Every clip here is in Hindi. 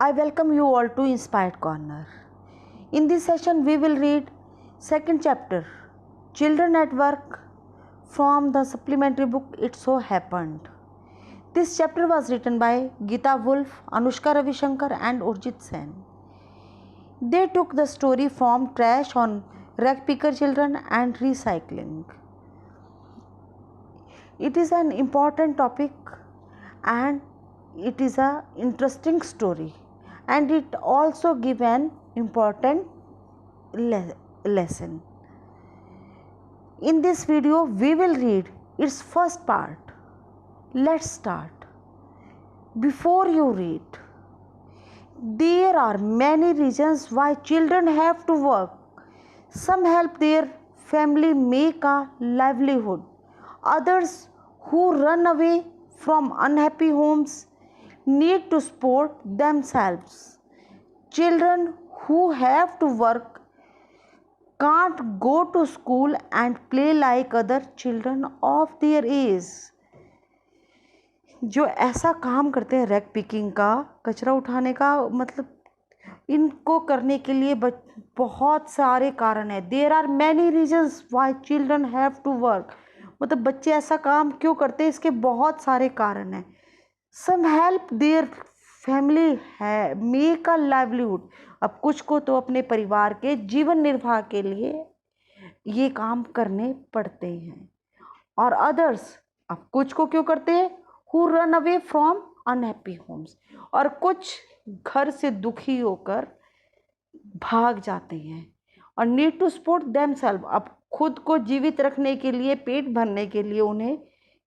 I welcome you all to Inspired Corner. In this session, we will read second chapter, Children at Work, from the supplementary book It So Happened. This chapter was written by Geeta Wolf, Anushka Ravishankar and Urjit Sen. They took the story from trash on rag picker children and recycling. It is an important topic and it is an interesting story, and it also gives an important lesson. In this video we will read its first part. Let's start. Before you read, there are many reasons why children have to work. Some help their family make a livelihood. Others who run away from unhappy homes need to support themselves. Children who have to work can't go to school and play like other children of their age. जो ऐसा काम करते हैं रैग पिकिंग का, कचरा उठाने का, मतलब इनको करने के लिए बहुत सारे कारण है. There are many reasons why children have to work. मतलब बच्चे ऐसा काम क्यों करते हैं, इसके बहुत सारे कारण हैं. सम हेल्प देयर फैमिली है मेक अ लाइवलीहुड. अब कुछ को तो अपने परिवार के जीवन निर्वाह के लिए ये काम करने पड़ते हैं. और अदर्स, अब कुछ को क्यों करते हैं, who run away from unhappy Holmes. और कुछ घर से दुखी होकर भाग जाते हैं. और नीड टू सपोर्ट देमसेल्फ. अब खुद को जीवित रखने के लिए, पेट भरने के लिए उन्हें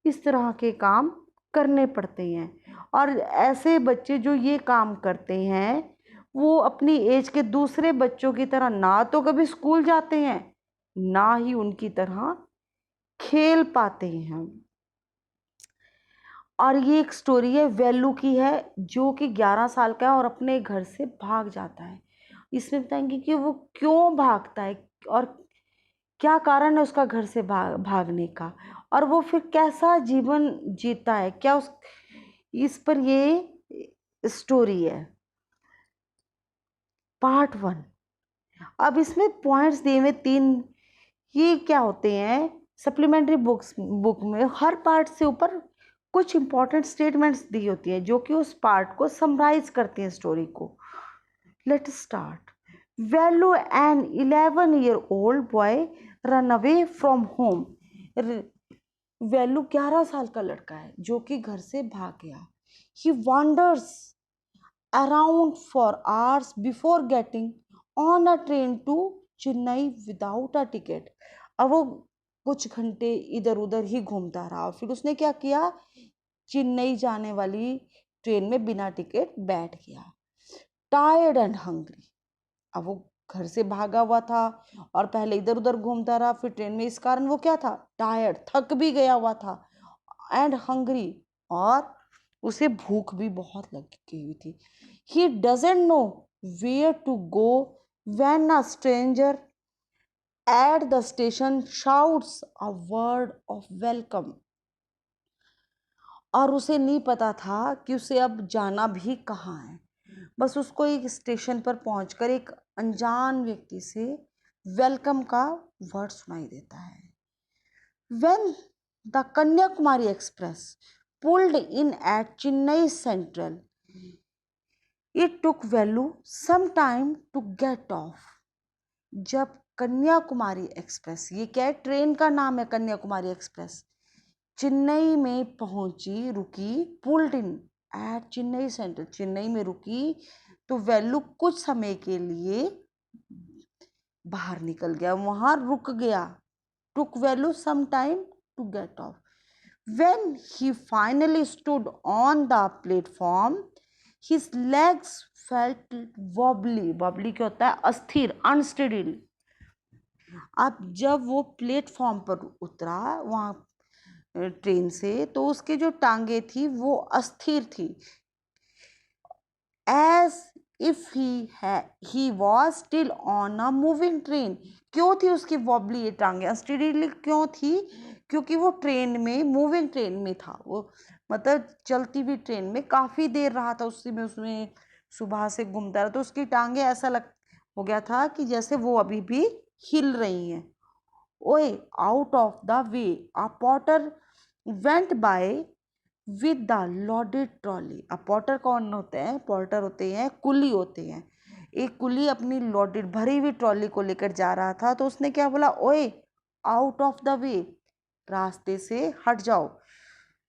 इस तरह के काम करने पड़ते हैं. और ऐसे बच्चे जो ये काम करते हैं वो अपनी एज के दूसरे बच्चों की तरह ना तो कभी स्कूल जाते हैं, ना ही उनकी तरह खेल पाते हैं. और ये एक स्टोरी है, वेलू की है, जो कि 11 साल का है और अपने घर से भाग जाता है. इसमें बताएंगे कि वो क्यों भागता है और क्या कारण है उसका घर से भागने का, और वो फिर कैसा जीवन जीता है, क्या इस पर ये स्टोरी है. पार्ट 1. अब इसमें पॉइंट्स दिए हुए 3. ये क्या होते हैं, सप्लीमेंट्री बुक में हर पार्ट से ऊपर कुछ इंपॉर्टेंट स्टेटमेंट्स दी होती है जो कि उस पार्ट को समराइज करती हैं स्टोरी को. Let start. Value N 11-year-old boy run away from home. Value 11 साल का लड़का है जो कि घर से भाग गया. He wanders around for hours before getting on a train to Chennai without a ticket. अब वो कुछ घंटे इधर उधर ही घूमता रहा और फिर उसने क्या किया, चेन्नई जाने वाली ट्रेन में बिना टिकट बैठ गया. Tired and hungry. अब वो घर से भागा हुआ था और पहले इधर उधर घूमता रहा, फिर ट्रेन में, इस कारण वो क्या था, टायर्ड, थक भी गया हुआ था. एंड हंग्री, और उसे भूख भी बहुत लगी हुई थी. He doesn't know where to go when a stranger at the station shouts a word of welcome. और उसे नहीं पता था कि उसे अब जाना भी कहाँ है. बस उसको एक स्टेशन पर पहुंचकर एक अनजान व्यक्ति से वेलकम का वर्ड सुनाई देता है. When the Kanyakumari express pulled in eight Chennai central, it took Velu some time to get of. जब कन्याकुमारी एक्सप्रेस, ये क्या है, ट्रेन का नाम है कन्याकुमारी एक्सप्रेस, चेन्नई में पहुंची, रुकी, पुल्ड इन एट चेन्नई सेंट्रल, चेन्नई में रुकी, तो वैल्यू कुछ समय के लिए बाहर निकल गया, वहां रुक गया. Took Velu some time to get off. When he finally stood on the platform, his legs felt wobbly. Wobbly क्या होता है, अस्थिर, अनस्टेडी. अब जब वो प्लेटफॉर्म पर उतरा वहां ट्रेन से, तो उसके जो टांगे थी वो अस्थिर थी. As if he was still on a moving train. क्यों थी उसकी वॉबली ये टांगे, अस्टेडली क्यों थी, क्योंकि वो ट्रेन में, मूविंग ट्रेन में था वो, मतलब चलती हुई ट्रेन में काफ़ी देर रहा था, उसमें सुबह से घूमता रहा, तो उसकी टांगे ऐसा लग हो गया था कि जैसे वो अभी भी हिल रही हैं। ओए, out of the way, a Potter went by with the loaded trolley. अब पॉटर कौन होते हैं? पॉटर होते हैं कुली होते हैं। एक कुली अपनी लोडेड भरी हुई ट्रॉली को लेकर जा रहा था, तो उसने क्या बोला? ओए, आउट ऑफ द वे, रास्ते से हट जाओ।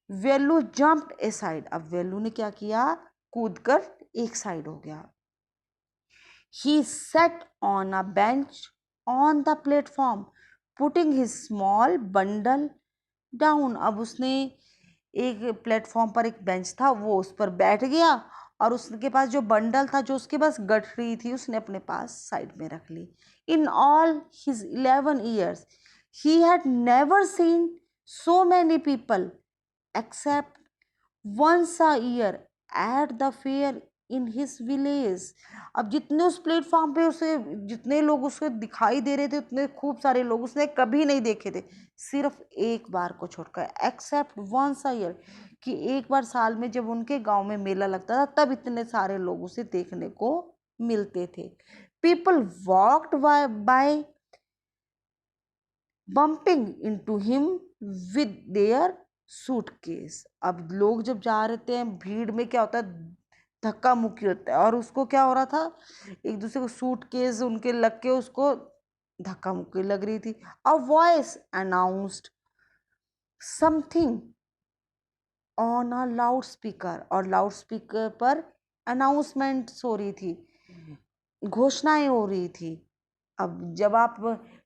वेलू जंप्ड ए साइड, अब वेलू ने क्या किया? कूदकर एक साइड हो गया। He sat on a bench on the platform, putting his small bundle down. अब उसने एक प्लेटफॉर्म पर एक बेंच था, वो उस पर बैठ गया और उसके पास जो बंडल था, जो उसके पास गठरी थी, उसने अपने पास साइड में रख ली। In all his 11 years, he had never seen so many people except once a year at the fair in his village। अब जितने उस प्लेटफॉर्म पे उसे जितने लोग उसको दिखाई दे रहे थे, उतने खूब सारे लोग उसने कभी नहीं देखे थे, सिर्फ एक बार को छोड़कर। एक्सेप्ट वंस अ ईयर, कि एक बार साल में जब उनके गांव में मेला लगता था, तब इतने सारे लोग उसे देखने को मिलते थे। People walked bye bumping into him with their suitcase. अब लोग जब जा रहे हैं भीड़ में, क्या होता है? धक्का मुक्की होता है, और उसको क्या हो रहा था? एक दूसरे को सूटकेस उनके लग के उसको धक्का मुक्की लग रही थी। A voice announced something on a loud speaker, और लाउड स्पीकर पर अनाउंसमेंट्स हो रही थी, घोषणाएं हो रही थी। अब जब आप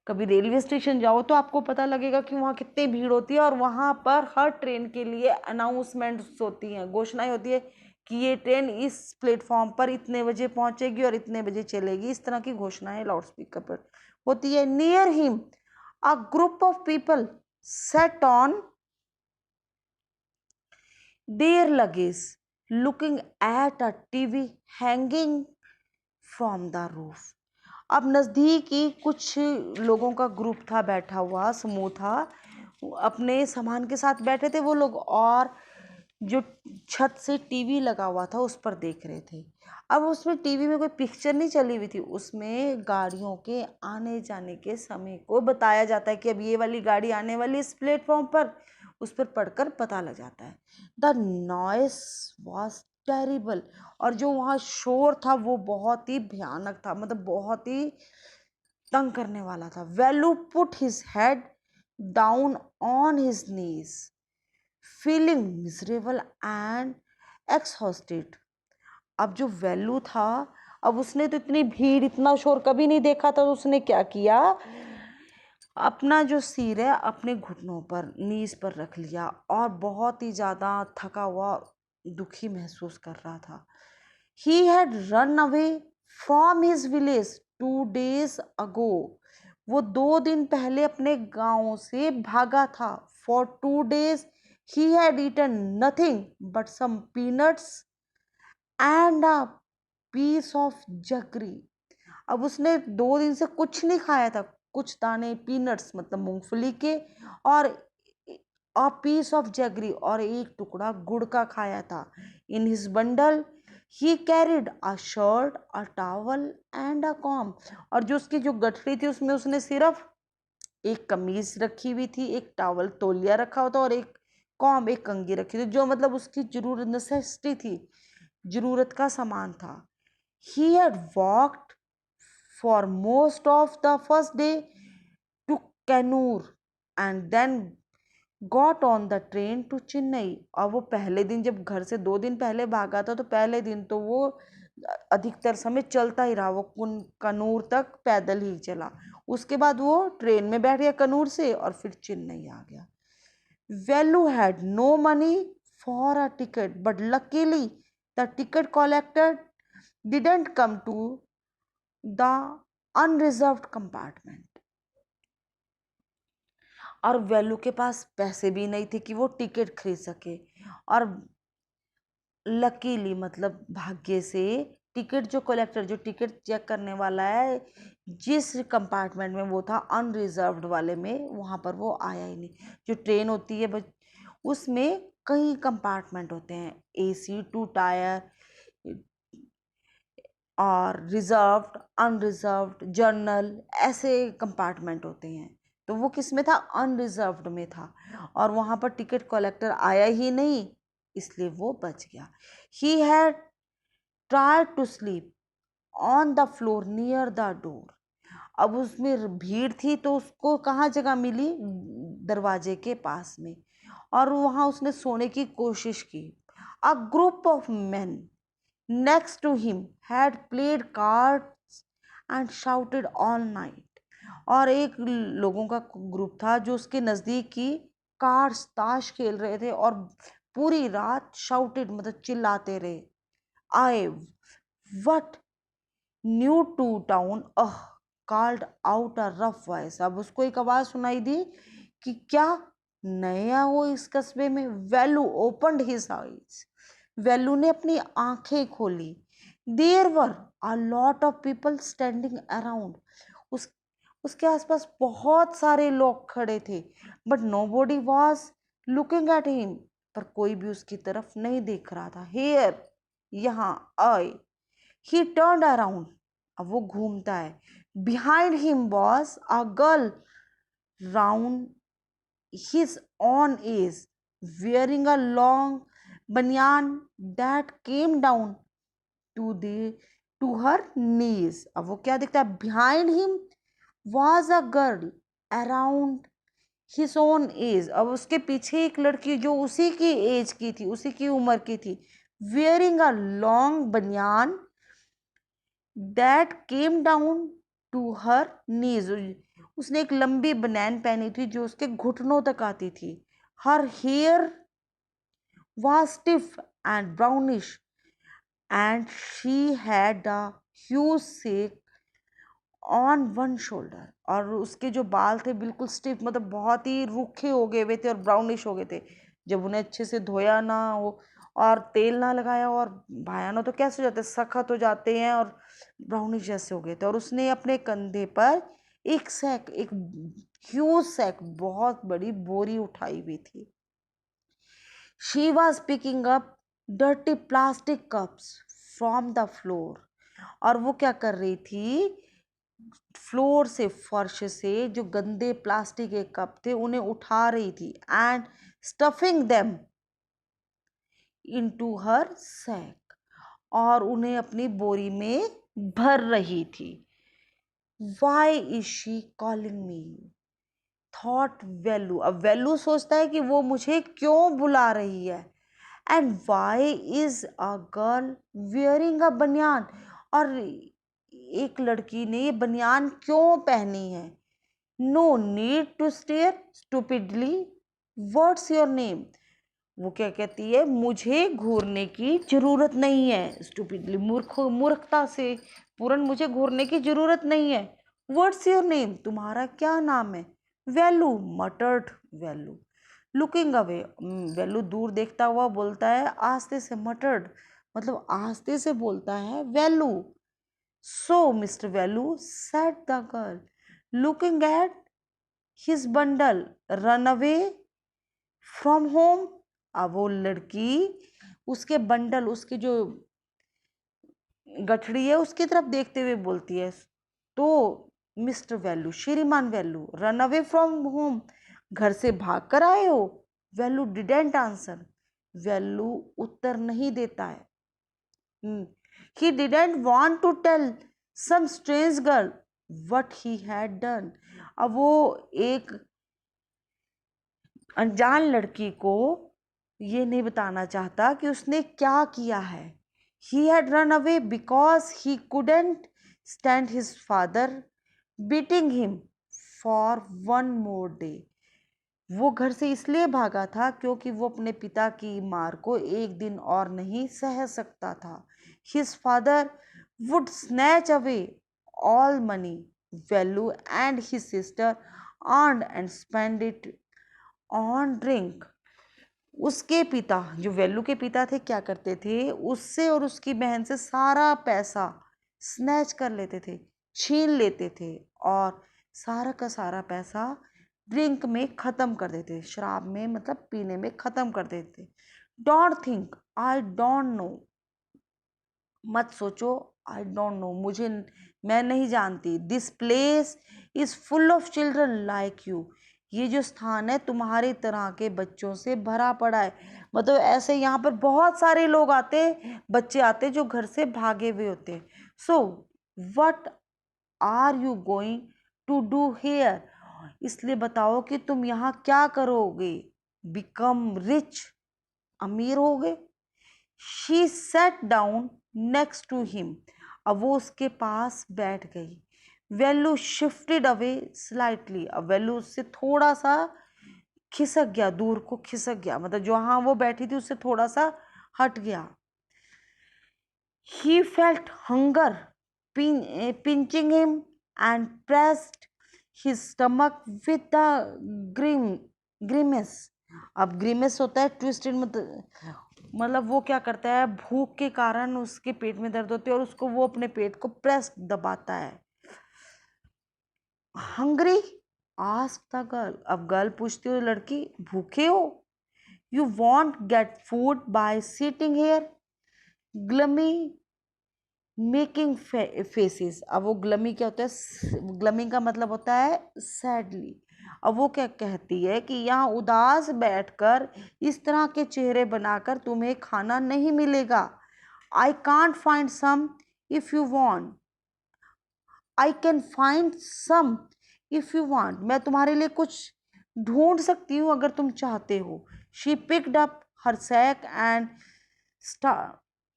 कभी रेलवे स्टेशन जाओ तो आपको पता लगेगा कि वहाँ कितनी भीड़ होती है, और वहाँ पर हर ट्रेन के लिए अनाउंसमेंट्स होती हैं, घोषणाएं होती है कि ये ट्रेन इस प्लेटफॉर्म पर इतने बजे पहुँचेगी और इतने बजे चलेगी। इस तरह की घोषणाएं लाउड स्पीकर पर होती है। Near him a group of people set on their luggage looking at a TV hanging from the roof. अब नज़दीक ही कुछ लोगों का ग्रुप था, बैठा हुआ समूह था, अपने सामान के साथ बैठे थे वो लोग, और जो छत से टीवी लगा हुआ था उस पर देख रहे थे। अब उसमें टीवी में कोई पिक्चर नहीं चली हुई थी, उसमें गाड़ियों के आने जाने के समय को बताया जाता है कि अब ये वाली गाड़ी आने वाली इस प्लेटफॉर्म पर, उस पर पढ़कर पता लग जाता है। द नॉइस वॉज टेरिबल, और जो वहाँ शोर था वो बहुत ही भयानक था, मतलब बहुत ही तंग करने वाला था। Velu put his head down on his knees feeling miserable and exhausted. अब जो वेलू था, अब उसने तो इतनी भीड़ इतना शोर कभी नहीं देखा था, तो उसने क्या किया? अपना जो सिर है अपने घुटनों पर, नीज पर रख लिया, और बहुत ही ज़्यादा थका हुआ, दुखी महसूस कर रहा था। He had run away from his village 2 days ago। वो 2 दिन पहले अपने गांव से भागा था। For 2 days he had eaten nothing but some peanuts and a piece of jaggery। अब उसने 2 दिन से कुछ नहीं खाया था, कुछ दाने पीनट्स मतलब मूंगफली के, और अ पीस ऑफ जगरी, और एक टुकड़ा गुड़ का खाया था। In his bundle he carried a shirt, a towel and a com. और जो उसकी जो गठरी थी उसमें उसने सिर्फ एक कमीज रखी हुई थी, एक टॉवल तौलिया रखा हुआ था, और एक कॉम, एक कंघी रखी थी, जो मतलब उसकी जरूरत नेसेसिटी थी, जरूरत का सामान था। He had walked for most of the first day to Kannur and then got on the train to Chennai। और वो पहले दिन जब घर से 2 दिन पहले भागा था, तो पहले दिन तो वो अधिकतर समय चलता ही रहा, वो कन्नूर तक पैदल ही चला। उसके बाद वो ट्रेन में बैठ गया कन्नूर से, और फिर चेन्नई आ गया। Velu had no money for a ticket, but luckily the ticket collector didn't come to the unreserved compartment। और वेलू के पास पैसे भी नहीं थे कि वो टिकट खरीद सके, और लकीली मतलब भाग्य से टिकट जो कलेक्टर, जो टिकट चेक करने वाला है, जिस कंपार्टमेंट में वो था अनरिजर्व्ड वाले में, वहाँ पर वो आया ही नहीं। जो ट्रेन होती है उसमें कई कंपार्टमेंट होते हैं, AC 2 टायर, और रिजर्व्ड, अनरिजर्व्ड, जर्नल, ऐसे कंपार्टमेंट होते हैं। तो वो किस में था? अनरिजर्व्ड में था। और वहाँ पर टिकट कलेक्टर आया ही नहीं, इसलिए वो बच गया। He had tried to sleep on the floor near the door. अब उसमें भीड़ थी तो उसको कहाँ जगह मिली? दरवाजे के पास में। और वहाँ उसने सोने की कोशिश की। A group of main next to him had played cards and shouted all night। और एक लोगों का ग्रुप था जो उसके नजदीक की कार्ड्स, ताश खेल रहे थे और पूरी रात शाउटेड मतलब चिल्लाते रहे। I what new to town called out a rough voice. अब उसको एक आवाज सुनाई दी कि क्या नया हो इस कस्बे में। वेलू ओपनड हिज आईज। वेलू ने अपनी आंखें खोली। There were a lot of people standing around. उस उसके आसपास बहुत सारे लोग खड़े थे। But know body was looking at him. पर कोई भी उसकी तरफ नहीं देख रहा था। हेयर, यहाँ, आई। ही टर्न्ड अराउंड। अब वो घूमता है। Behind him was a girl round his own age, wearing a long banyan that came down to the to her knees। अब वो क्या दिखता है? behind him was a girl around his own age। अब उसके पीछे एक लड़की जो उसी की एज की थी, उसी की उम्र की थी। wearing a long banyan that came down to her knees। उसने एक लंबी बनैन पहनी थी जो उसके घुटनों तक आती थी। Her hair was stiff and brownish and she had a huge sack on one shoulder। और उसके जो बाल थे बिल्कुल स्टिफ, मतलब बहुत ही रूखे हो गए हुए थे और ब्राउनिश हो गए थे। जब उन्हें अच्छे से धोया ना हो और तेल ना लगाया और भाया ना तो कैसे हो जाते? सख्त हो जाते हैं और ब्राउनिश जैसे हो गए थे। और उसने अपने कंधे पर एक सैक, एक ह्यूज सैक, बहुत बड़ी बोरी उठाई हुई थी। She was picking up dirty plastic cups from the floor. और वो क्या कर रही थी? फ्लोर से, फर्श से जो गंदे प्लास्टिक के कप थे उन्हें उठा रही थी। And stuffing them into her sack. और उन्हें अपनी बोरी में भर रही थी। Why is she calling me thought Velu. अब वेलू सोचता है कि वो मुझे क्यों बुला रही है। And Y is a girl wearing a बनियान। और एक लड़की ने ये बनियान क्यों पहनी है। No need to stair stupidly, what's your name. वो क्या कहती है? मुझे घूरने की जरूरत नहीं है। स्टूपिडली, मूर्खता से पूर्ण, मुझे घूरने की जरूरत नहीं है। व्हाट्स योर नेम, तुम्हारा क्या नाम है? वेलू मटर्ड वेलू। लुकिंग अवे, वेलू दूर देखता हुआ बोलता है आस्ते से। मटर्ड मतलब आस्ते से बोलता है Velu. So mister Velu said the girl looking at his bundle, run away from home. अब वो लड़की उसके बंडल, उसके जो गठड़ी है उसकी तरफ देखते हुए बोलती है। तो मिस्टर वैल्यू, श्रीमान Value, run away from home, घर से भाग कर आए हो? Value didn't answer. वैल्यू उत्तर नहीं देता है। He didn't want to tell some strange girl what he had done. अब वो एक अनजान लड़की को ये नहीं बताना चाहता कि उसने क्या किया है। He had run away because he couldn't stand his father beating him for one more day. वो घर से इसलिए भागा था क्योंकि वो अपने पिता की मार को एक दिन और नहीं सह सकता था। His father would snatch away all money value and his sister earned and spend it on drink. उसके पिता, जो वेल्लू के पिता थे, क्या करते थे? उससे और उसकी बहन से सारा पैसा स्नैच कर लेते थे, छीन लेते थे और सारा का सारा पैसा ड्रिंक में ख़त्म कर देते थे। शराब में मतलब पीने में ख़त्म कर देते थे। Don't think I don't know मत सोचो आई डोंट नो, मैं नहीं जानती। This place is full of children like you, ये जो स्थान है तुम्हारी तरह के बच्चों से भरा पड़ा है। मतलब ऐसे यहाँ पर बहुत सारे लोग आते, बच्चे आते जो घर से भागे हुए होते। So what are you going to do here, इसलिए बताओ कि तुम यहाँ क्या करोगे। बिकम रिच, अमीर हो गए। She sat down next to him, अब वो उसके पास बैठ गई। वेल्लू शिफ्टेड अवे स्लाइटली, अब वेल्लू उससे थोड़ा सा खिसक गया, दूर को खिसक गया, मतलब जहां वो बैठी थी उससे थोड़ा सा हट गया। He felt hunger pinching him and pressed his stomach with the grimace। अब ग्रीमेस होता है ट्विस्टेड, मतलब वो क्या करता है, भूख के कारण उसके पेट में दर्द होती है और उसको वो अपने पेट को प्रेस दबाता है। हंग्री आस्क द गर्ल, अब गर्ल पूछती हो लड़की भूखे हो। You won't get food by sitting here gloomy making faces. अब वो ग्लमी क्या होता है, ग्लमी का मतलब होता है सैडली। अब वो क्या कहती है कि यहाँ उदास बैठकर इस तरह के चेहरे बनाकर तुम्हें खाना नहीं मिलेगा। I can't find some if you want, I can find some if you want, मैं तुम्हारे लिए कुछ ढूंढ सकती हूँ अगर तुम चाहते हो। She picked up her sack and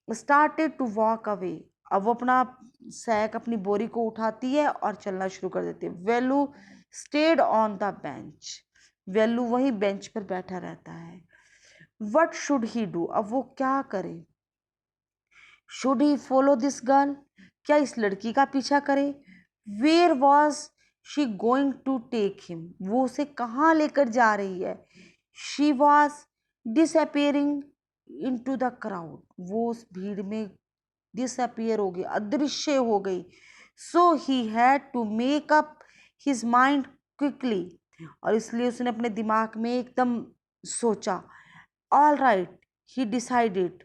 started to walk away, अब वो अपना सैक अपनी बोरी को उठाती है और चलना शुरू कर देती है। वेलू स्टेड ऑन द बेंच, वेलू वही बेंच पर बैठा रहता है। वट शुड ही डू, अब वो क्या करे। Should he follow this girl, क्या इस लड़की का पीछा करे। Where was she going to take him, वो उसे कहाँ लेकर जा रही है। She was disappearing into the crowd, वो उस भीड़ में डिसअपियर हो गई, अदृश्य हो गई। So he had to make up his mind quickly, और इसलिए उसने अपने दिमाग में एकदम सोचा। ऑल राइट ही डिसाइडेड,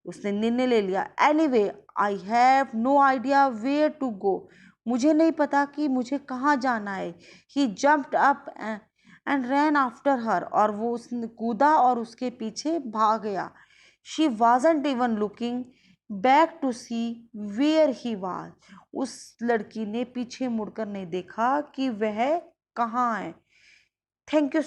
उसने निर्णय ले लिया। Anyway I have no idea where to go, मुझे नहीं पता कि मुझे कहाँ जाना है। He jumped up and ran after her, और वो उसने कूदा और उसके पीछे भाग गया। She wasn't even looking back to see where he was, उस लड़की ने पीछे मुड़कर नहीं देखा कि वह कहाँ है। Thank you.